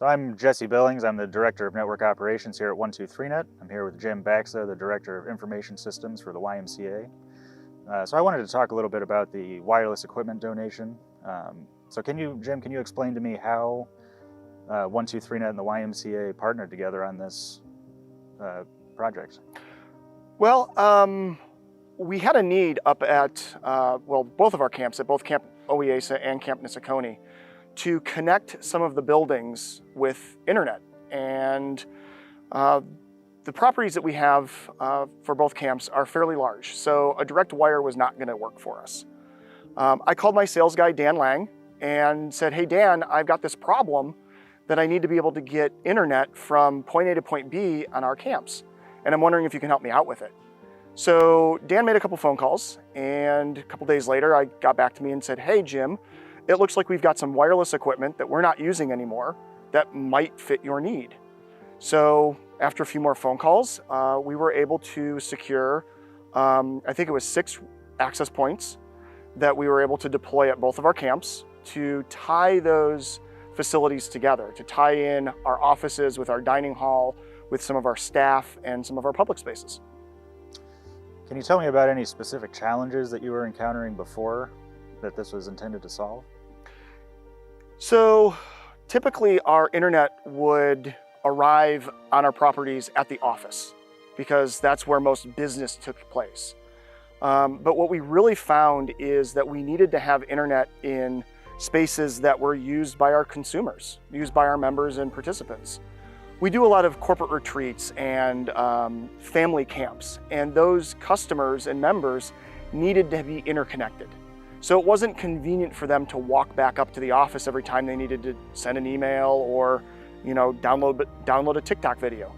So I'm Jesse Billings. I'm the Director of Network Operations here at 123net. I'm here with Jim Baksa, the Director of Information Systems for the YMCA. So I wanted to talk a little bit about the wireless equipment donation. So Jim, can you explain to me how 123net and the YMCA partnered together on this project? Well, we had a need up at, both of our camps, at both Camp Owyesa and Camp Nisakoni, to connect some of the buildings with internet. And the properties that we have for both camps are fairly large, so a direct wire was not going to work for us. I called my sales guy, Dan Lang, and said, "Hey Dan, I've got this problem that I need to be able to get internet from point A to point B on our camps, and I'm wondering if you can help me out with it." So Dan made a couple phone calls, and a couple days later I got back to me and said, "Hey Jim, it looks like we've got some wireless equipment that we're not using anymore that might fit your need." So after a few more phone calls, we were able to secure, I think it was 6 access points that we were able to deploy at both of our camps to tie those facilities together, to tie in our offices with our dining hall, with some of our staff and some of our public spaces. Can you tell me about any specific challenges that you were encountering before that this was intended to solve? So typically our internet would arrive on our properties at the office because that's where most business took place. But what we really found is that we needed to have internet in spaces that were used by our consumers, used by our members and participants. We do a lot of corporate retreats and family camps, and those customers and members needed to be interconnected. So it wasn't convenient for them to walk back up to the office every time they needed to send an email or, download a TikTok video.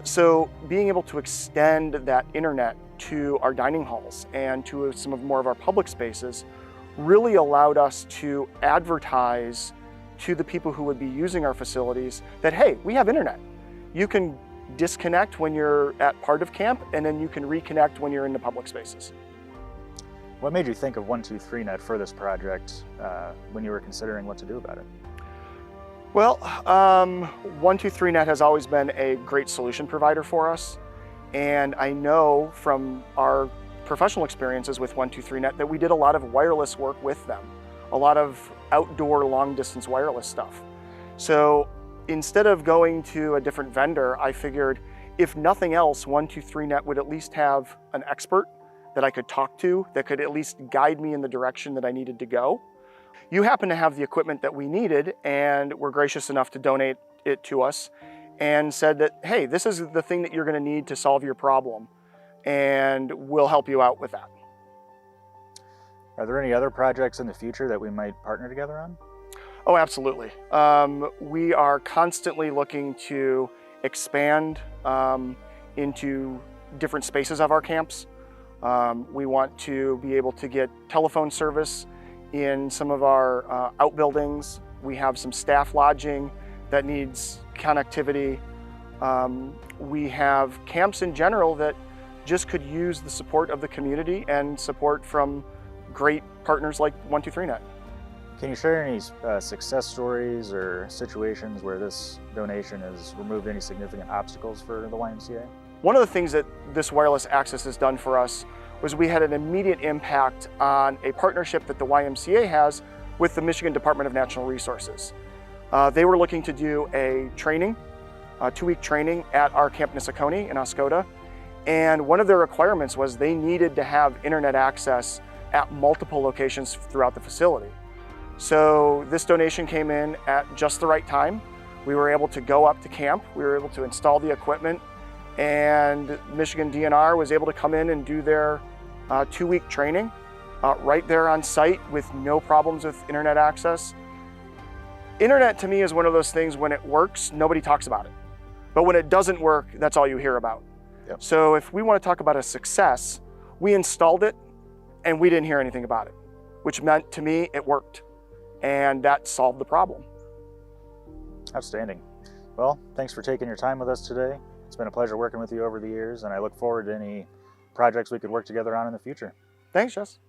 So being able to extend that internet to our dining halls and to some more of our public spaces really allowed us to advertise to the people who would be using our facilities that, hey, we have internet. You can disconnect when you're at part of camp, and then you can reconnect when you're in the public spaces. What made you think of 123net for this project when you were considering what to do about it? Well, 123net has always been a great solution provider for us. And I know from our professional experiences with 123net that we did a lot of wireless work with them, a lot of outdoor long distance wireless stuff. So instead of going to a different vendor, I figured if nothing else, 123net would at least have an expert that I could talk to that could at least guide me in the direction that I needed to go. You happen to have the equipment that we needed and were gracious enough to donate it to us and said that, hey, this is the thing that you're going to need to solve your problem, and we'll help you out with that. Are there any other projects in the future that we might partner together on? Oh, absolutely. We are constantly looking to expand into different spaces of our camps. We want to be able to get telephone service in some of our outbuildings. We have some staff lodging that needs connectivity. We have camps in general that just could use the support of the community and support from great partners like 123net. Can you share any success stories or situations where this donation has removed any significant obstacles for the YMCA? One of the things that this wireless access has done for us was we had an immediate impact on a partnership that the YMCA has with the Michigan Department of Natural Resources. They were looking to do a 2-week training at our Camp Nisakoni in Oscoda, and one of their requirements was they needed to have internet access at multiple locations throughout the facility. So this donation came in at just the right time. We were able to go up to camp, we were able to install the equipment, and Michigan DNR was able to come in and do their 2-week training right there on site with no problems with internet access. Internet to me is one of those things, when it works, nobody talks about it. But when it doesn't work, that's all you hear about. Yep. So if we want to talk about a success, we installed it and we didn't hear anything about it, which meant to me it worked. And that solved the problem. Outstanding. Well, thanks for taking your time with us today. It's been a pleasure working with you over the years, and I look forward to any projects we could work together on in the future. Thanks, Jess.